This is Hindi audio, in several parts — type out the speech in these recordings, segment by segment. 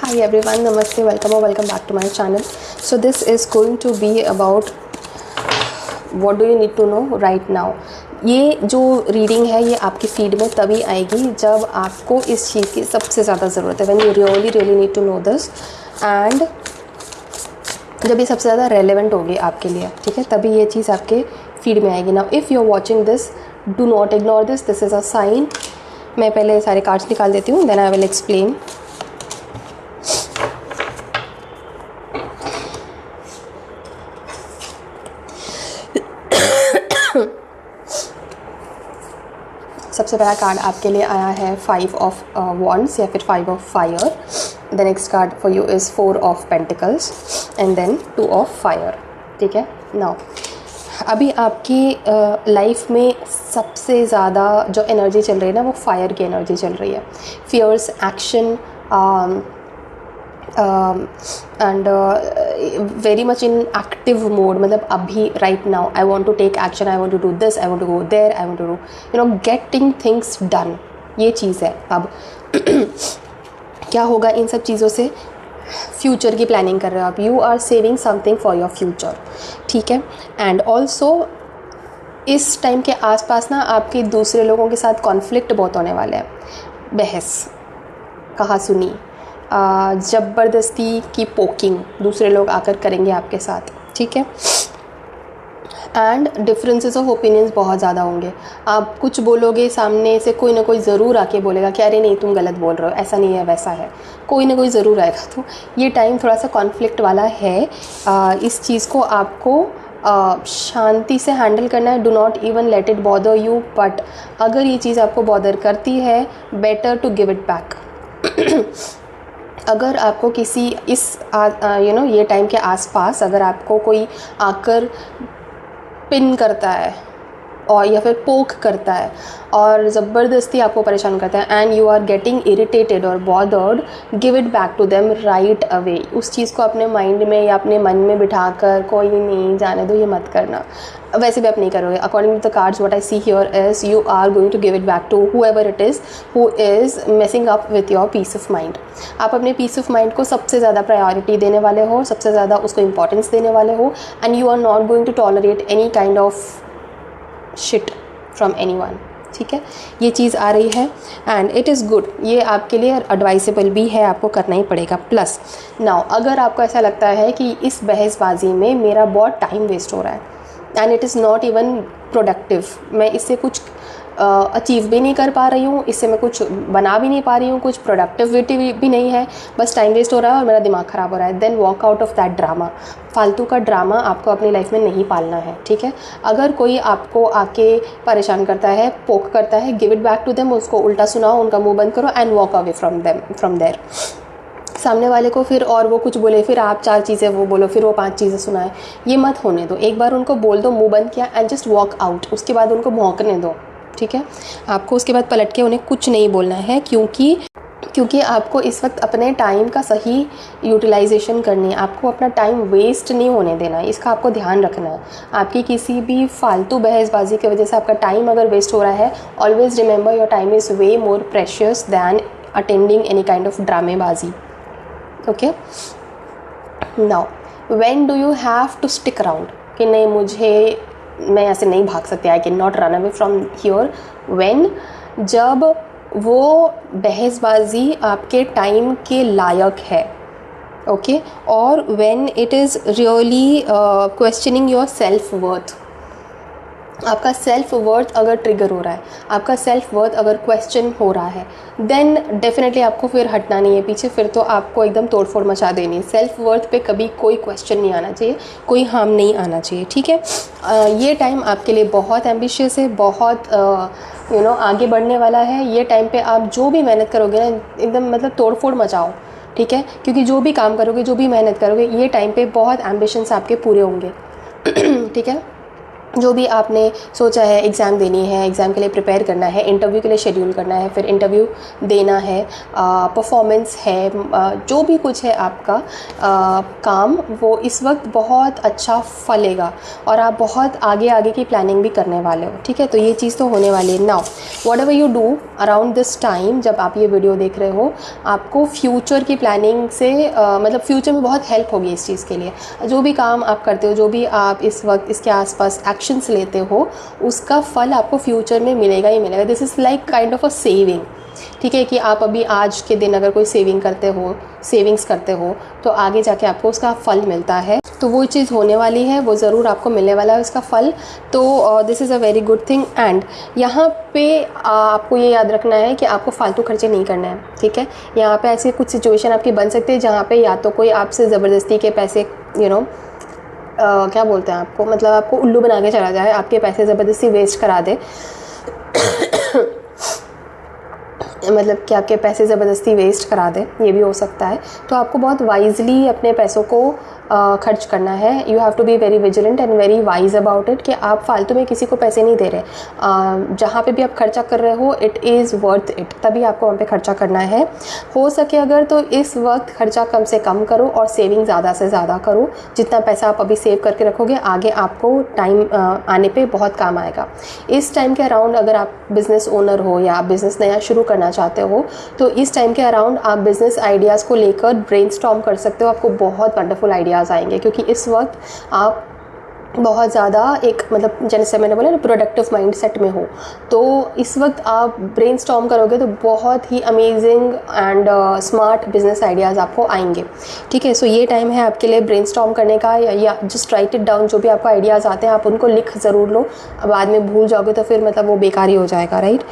Hi everyone, Namaste, welcome or welcome back to my channel. So this is going to be about what do you need to know right now. ये जो रीडिंग है ये आपकी फीड में तभी आएगी जब आपको इस चीज़ की सबसे ज़्यादा ज़रूरत है. When you really need to know this and जब ये सबसे ज़्यादा रेलेवेंट होगी आपके लिए, ठीक है, तभी ये चीज़ आपके फीड में आएगी. Now if you are watching this, do not ignore this is a sign. मैं पहले सारे कार्ड्स निकाल देती हूँ, देन आई विल एक्सप्लेन. सबसे पहला कार्ड आपके लिए आया है 5 ऑफ वॉन्ड्स या फिर 5 of fire. The next card for you is 4 of pentacles and then 2 of fire. ठीक है. नाउ अभी आपकी लाइफ में सबसे ज़्यादा जो एनर्जी चल रही है ना, वो फायर की एनर्जी चल रही है. Fierce, action and very much in active mode. मतलब अभी right now I want to take action, I want to do this, I want to go there, I want to do getting things done. ये चीज़ है. अब क्या होगा इन सब चीज़ों से? फ्यूचर की प्लानिंग कर रहे हो आप. You are saving something for your future. ठीक है. एंड ऑल्सो इस टाइम के आसपास ना आपके दूसरे लोगों के साथ कॉन्फ्लिक्ट बहुत होने वाले हैं. बहस, कहा सुनी, ज़बरदस्ती की पोकिंग दूसरे लोग आकर करेंगे आपके साथ. ठीक है. एंड डिफरेंसेस ऑफ ओपिनियंस बहुत ज़्यादा होंगे. आप कुछ बोलोगे, सामने से कोई ना कोई ज़रूर आके बोलेगा कि अरे नहीं तुम गलत बोल रहे हो, ऐसा नहीं है वैसा है. कोई ना कोई ज़रूर आएगा. तो ये टाइम थोड़ा सा कॉन्फ्लिक्ट वाला है. इस चीज़ को आपको शांति से हैंडल करना है. Do not even let it bother you. But अगर ये चीज़ आपको बॉदर करती है, better to give it back. अगर आपको किसी इस ये टाइम के आसपास अगर आपको कोई आकर पिन करता है और या फिर पोक करता है और ज़बरदस्ती आपको परेशान करता है and you are getting irritated और bothered, give it back to them right away. उस चीज़ को अपने माइंड में या अपने मन में बिठाकर कोई नहीं जाने दो, ये मत करना. वैसे भी आप नहीं करोगे. According to the cards what I see here is you are going to give it back to whoever it is who is messing up with your peace of mind. आप अपने पीस ऑफ माइंड को सबसे ज़्यादा प्रायोरिटी देने वाले हो, सबसे ज़्यादा उसको इंपॉर्टेंस देने वाले हो. And you are not going to tolerate any kind of shit from anyone. ठीक है. ये चीज़ आ रही है एंड इट इज़ गुड. ये आपके लिए एडवाइसेबल भी है, आपको करना ही पड़ेगा. प्लस नाउ अगर आपको ऐसा लगता है कि इस बहसबाजी में मेरा बहुत टाइम वेस्ट हो रहा है and it is not even productive, मैं इससे कुछ अचीव भी नहीं कर पा रही हूँ, इससे मैं कुछ बना भी नहीं पा रही हूँ, कुछ प्रोडक्टिविटी भी नहीं है, बस टाइम वेस्ट हो रहा है और मेरा दिमाग ख़राब हो रहा है, then walk out of that drama. फालतू का ड्रामा आपको अपनी लाइफ में नहीं पालना है. ठीक है. अगर कोई आपको आके परेशान करता है, पोक करता है, give it back to them. उसको उल्टा सुनाओ, उनका मुंह बंद करो and walk away from there. सामने वाले को फिर और वो कुछ बोले, फिर आप 4 चीज़ें वो बोलो, फिर वो 5 चीज़ें सुनाए, ये मत होने दो. एक बार उनको बोल दो, मुंह बंद किया एंड जस्ट वॉक आउट. उसके बाद उनको भौंकने दो. ठीक है. आपको उसके बाद पलट के उन्हें कुछ नहीं बोलना है क्योंकि आपको इस वक्त अपने टाइम का सही यूटिलाइजेशन करनी है. आपको अपना टाइम वेस्ट नहीं होने देना है, इसका आपको ध्यान रखना है. आपकी किसी भी फालतू बहसबाजी की वजह से आपका टाइम अगर वेस्ट हो रहा है, always remember your time is way more precious than attending any kind of ड्रामेबाजी. Okay. Now when do you have to stick around कि नहीं, मैं ऐसे नहीं भाग सकती, I can not run away from here. When, जब वो बहसबाजी आपके टाइम के लायक है. ओके. और when it is really questioning your self worth. आपका सेल्फ वर्थ अगर ट्रिगर हो रहा है, आपका सेल्फ वर्थ अगर क्वेश्चन हो रहा है, देन डेफिनेटली आपको फिर हटना नहीं है पीछे. फिर तो आपको एकदम तोड़फोड़ मचा देनी है. सेल्फ वर्थ पे कभी कोई क्वेश्चन नहीं आना चाहिए, कोई हार्म नहीं आना चाहिए. ठीक है. ये टाइम आपके लिए बहुत एम्बिशियस है, बहुत आगे बढ़ने वाला है. ये टाइम पे आप जो भी मेहनत करोगे ना, एकदम मतलब तोड़फोड़ मचाओ. ठीक है. क्योंकि जो भी काम करोगे, जो भी मेहनत करोगे, ये टाइम पे बहुत एम्बिशंस आपके पूरे होंगे. ठीक है. जो भी आपने सोचा है, एग्ज़ाम देनी है, एग्ज़ाम के लिए प्रिपेयर करना है, इंटरव्यू के लिए शेड्यूल करना है, फिर इंटरव्यू देना है, परफॉर्मेंस है, जो भी कुछ है आपका काम, वो इस वक्त बहुत अच्छा फलेगा और आप बहुत आगे आगे की प्लानिंग भी करने वाले हो। ठीक है, तो ये चीज़ तो होने वाली है। Now what ever you do around this time, जब आप ये वीडियो देख रहे हो, आपको फ्यूचर की प्लानिंग से मतलब फ्यूचर में बहुत हेल्प होगी इस चीज़ के लिए। जो भी काम आप करते हो, जो भी आप इस वक्त इसके आसपास एक्शंस लेते हो, उसका फल आपको फ्यूचर में मिलेगा ही मिलेगा। This is like kind of a saving. ठीक है, कि आप अभी आज के दिन अगर कोई सेविंग्स करते हो तो आगे जाके आपको उसका फल मिलता है। तो वो चीज़ होने वाली है, वो ज़रूर आपको मिलने वाला है उसका फल। तो this is a very good thing. And यहाँ पे आपको ये याद रखना है कि आपको फालतू खर्चे नहीं करने हैं। ठीक है, यहाँ पे ऐसी कुछ सिचुएशन आपकी बन सकती है जहाँ पे या तो कोई आपसे ज़बरदस्ती के पैसे क्या बोलते हैं आपको, मतलब आपको उल्लू बना के चला जाए, आपके पैसे ज़बरदस्ती वेस्ट करा दे मतलब कि आपके पैसे ज़बरदस्ती वेस्ट करा दे, ये भी हो सकता है। तो आपको बहुत वाइजली अपने पैसों को खर्च करना है। You have to be very vigilant and very wise about it, कि आप फालतू में किसी को पैसे नहीं दे रहे। जहाँ पे भी आप खर्चा कर रहे हो, इट इज़ वर्थ इट, तभी आपको वहाँ पे खर्चा करना है। हो सके अगर तो इस वक्त खर्चा कम से कम करो और सेविंग ज़्यादा से ज़्यादा करो। जितना पैसा आप अभी सेव करके रखोगे, आगे आपको टाइम आने पे बहुत काम आएगा। इस टाइम के अराउंड अगर आप बिज़नेस ओनर हो या आप बिज़नेस नया शुरू करना चाहते हो, तो इस टाइम के अराउंड आप बिज़नेस आइडियाज़ को लेकर ब्रेनस्टॉर्म कर सकते हो। आपको बहुत वंडरफुल आइडियाज़ आएंगे, क्योंकि इस वक्त आप बहुत ज़्यादा एक मतलब जैसे मैंने बोला ना, प्रोडक्टिव माइंडसेट में हो। तो इस वक्त आप ब्रेनस्टॉर्म करोगे तो बहुत ही amazing and smart business ideas आपको आएंगे। ठीक है, सो ये टाइम है आपके लिए ब्रेनस्टॉर्म करने का, या जस्ट राइट इट डाउन। जो भी आपको आइडियाज़ आते हैं आप उनको लिख ज़रूर लो, बाद में भूल जाओगे तो फिर मतलब वो बेकार ही हो जाएगा, राइट।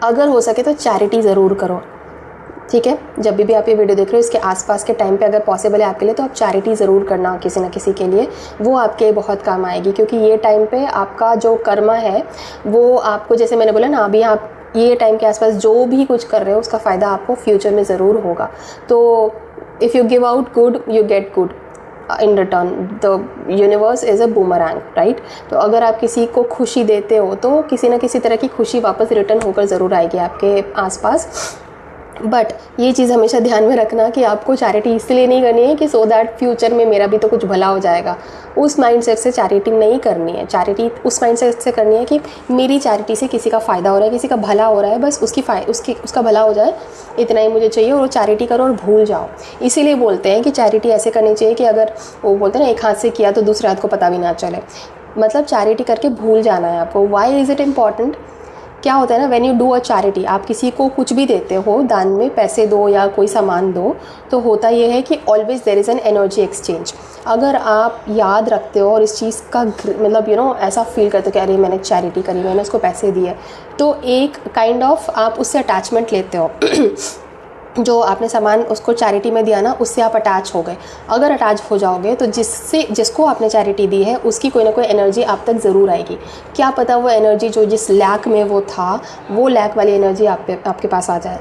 अगर हो सके तो चैरिटी ज़रूर करो। ठीक है, जब भी आप ये वीडियो देख रहे हो, इसके आसपास के टाइम पे अगर पॉसिबल है आपके लिए, तो आप चैरिटी ज़रूर करना किसी न किसी के लिए, वो आपके बहुत काम आएगी। क्योंकि ये टाइम पे आपका जो कर्मा है वो आपको, जैसे मैंने बोला ना, अभी आप ये टाइम के आसपास जो भी कुछ कर रहे हो उसका फ़ायदा आपको फ्यूचर में ज़रूर होगा। तो if you give out good, you get good in return. The universe is a boomerang, right. तो अगर आप किसी को खुशी देते हो तो किसी न किसी तरह की खुशी वापस रिटर्न होकर ज़रूर आएगी आपके आसपास। बट ये चीज़ हमेशा ध्यान में रखना कि आपको चैरिटी इसलिए नहीं करनी है कि सो दैट फ्यूचर में मेरा भी तो कुछ भला हो जाएगा। उस माइंडसेट से चैरिटी नहीं करनी है। चैरिटी उस माइंडसेट से करनी है कि मेरी चैरिटी से किसी का फ़ायदा हो रहा है, किसी का भला हो रहा है, बस उसका भला हो जाए, इतना ही मुझे चाहिए। और वो चैरिटी करो और भूल जाओ। इसीलिए बोलते हैं कि चैरिटी ऐसे करनी चाहिए कि अगर वो बोलते हैं ना, एक हाथ से किया तो दूसरे हाथ को पता भी ना चले। मतलब चैरिटी करके भूल जाना है आपको। Why is it important? क्या होता है ना, when you do a charity, आप किसी को कुछ भी देते हो, दान में पैसे दो या कोई सामान दो, तो होता ये है कि always there is an energy exchange. अगर आप याद रखते हो और इस चीज़ का मतलब ऐसा फील करते हो कि अरे मैंने चैरिटी करी, मैंने उसको पैसे दिए, तो एक काइंड ऑफ आप उससे अटैचमेंट लेते हो। जो आपने सामान उसको चैरिटी में दिया ना, उससे आप अटैच हो गए। अगर अटैच हो जाओगे तो जिसको आपने चैरिटी दी है उसकी कोई ना कोई एनर्जी आप तक ज़रूर आएगी। क्या पता वो एनर्जी जो जिस लैक में वो था, वो लैक वाली एनर्जी आपके पास आ जाए,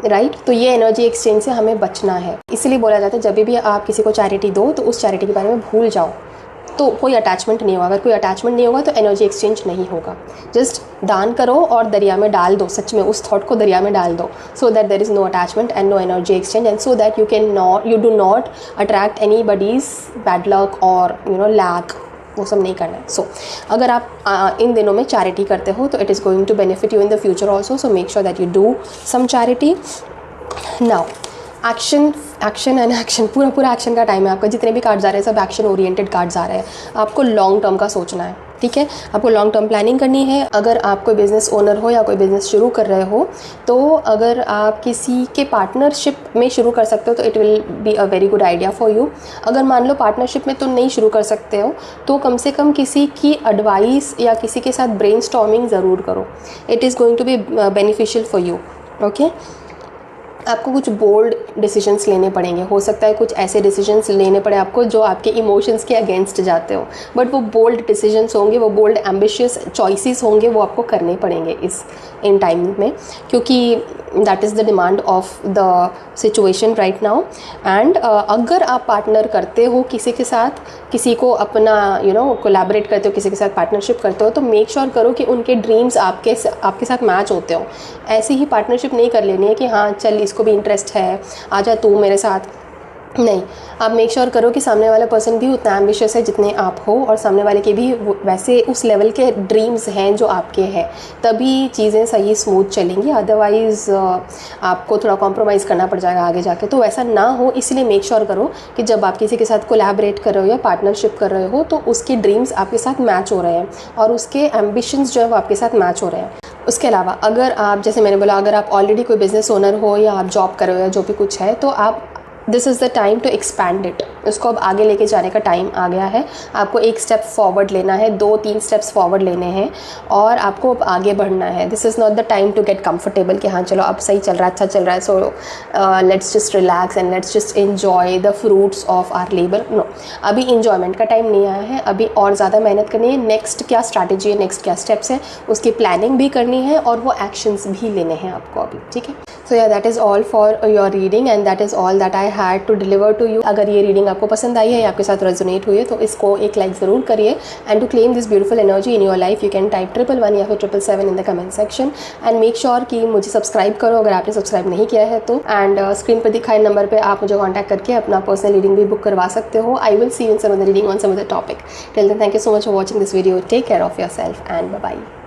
राइट। तो ये एनर्जी एक्सचेंज से हमें बचना है। इसीलिए बोला जाता है जब भी आप किसी को चैरिटी दो तो उस चैरिटी के बारे में भूल जाओ, तो कोई अटैचमेंट नहीं होगा। अगर कोई अटैचमेंट नहीं होगा तो एनर्जी एक्सचेंज नहीं होगा। जस्ट दान करो और दरिया में डाल दो, सच में उस थॉट को दरिया में डाल दो, so that there is no attachment and no energy exchange, and so that you do not attract anybody's bad luck और लैक, वो सब नहीं करना है। सो अगर आप इन दिनों में चैरिटी करते हो तो it is going to benefit you in the future also. So make sure that you do some charity. Now action and action, पूरा एक्शन का टाइम है आपका। जितने भी कार्ड्स आ रहे हैं सब एक्शन ओरिएंटेड कार्ड्स आ रहे हैं। आपको लॉन्ग टर्म का सोचना है, ठीक है। आपको लॉन्ग टर्म प्लानिंग करनी है। अगर आप कोई बिज़नेस ओनर हो या कोई बिज़नेस शुरू कर रहे हो, तो अगर आप किसी के पार्टनरशिप में शुरू कर सकते हो तो it will be a very good idea for you. अगर मान लो पार्टनरशिप में तो नहीं शुरू कर सकते हो, तो कम से कम किसी की एडवाइस या किसी के साथ ब्रेनस्टॉर्मिंग ज़रूर करो। It is going to be beneficial for you, okay. आपको कुछ बोल्ड डिसीजंस लेने पड़ेंगे। हो सकता है कुछ ऐसे डिसीजंस लेने पड़े आपको जो आपके इमोशंस के अगेंस्ट जाते हो, बट वो बोल्ड डिसीजंस होंगे, वो बोल्ड एम्बिशियस चॉइसेस होंगे, वो आपको करने पड़ेंगे इन टाइम में। क्योंकि that is the demand of the situation right now. And अगर आप पार्टनर करते हो किसी के साथ, किसी को अपना कोलैबोरेट करते हो, किसी के साथ पार्टनरशिप करते हो, तो मेक श्योर करो कि उनके ड्रीम्स आपके साथ मैच होते हो। ऐसी ही पार्टनरशिप नहीं कर लेनी है कि हाँ चल इसको भी इंटरेस्ट है, आजा तू मेरे साथ, नहीं। आप मेक श्योर करो कि सामने वाला पर्सन भी उतना एम्बिशियस है जितने आप हो, और सामने वाले के भी वैसे उस लेवल के ड्रीम्स हैं जो आपके हैं, तभी चीज़ें सही स्मूथ चलेंगी। अदरवाइज़ आपको थोड़ा कॉम्प्रोमाइज़ करना पड़ जाएगा आगे जाके, तो वैसा ना हो। इसलिए मेक श्योर करो कि जब आप किसी के साथ कोलैबोरेट कर रहे हो या पार्टनरशिप कर रहे हो तो उसके ड्रीम्स आपके साथ मैच हो रहे हैं और उसके एम्बिशंस जो है वो आपके साथ मैच हो रहे हैं। उसके अलावा अगर आप, जैसे मैंने बोला, अगर आप ऑलरेडी कोई बिज़नेस ओनर हो या आप जॉब कर रहे हो या जो भी कुछ है, तो आप this is the time to expand it. उसको अब आगे लेके जाने का टाइम आ गया है। आपको एक स्टेप फॉरवर्ड लेना है, 2-3 स्टेप्स फॉरवर्ड लेने हैं और आपको अब आगे बढ़ना है। This is not the time to get comfortable कि हाँ चलो अब सही चल रहा है, अच्छा चल रहा है, so let's just relax and let's just enjoy the fruits of our labour. No, अभी इन्जॉयमेंट का टाइम नहीं आया है, अभी और ज़्यादा मेहनत करनी है। नेक्स्ट क्या स्ट्रैटेजी है, नेक्स्ट क्या स्टेप्स है, उसकी प्लानिंग भी करनी है और वो एक्शंस भी लेने हैं आपको अभी, ठीक है। So yeah that is all for your reading and that is all that I had to deliver to you. अगर ये रीडिंग आपको पसंद आई है या आपके साथ रेजोनेट हुई है तो इसको एक लाइक ज़रूर करिए। And to claim this beautiful energy in your life you can type 1111 या फिर 777 in the comment section. And make sure कि मुझे सब्सक्राइब करो अगर आपने सब्सक्राइब नहीं किया है तो। एंड स्क्रीन पर दिखाए नंबर पर आप मुझे कॉन्टैक्ट करके अपना पर्सनल रीडिंग भी बुक करवा सकते हो। I will see you in some other reading on some other topic. Till then thank you so much for watching this video. Take care of yourself and bye bye.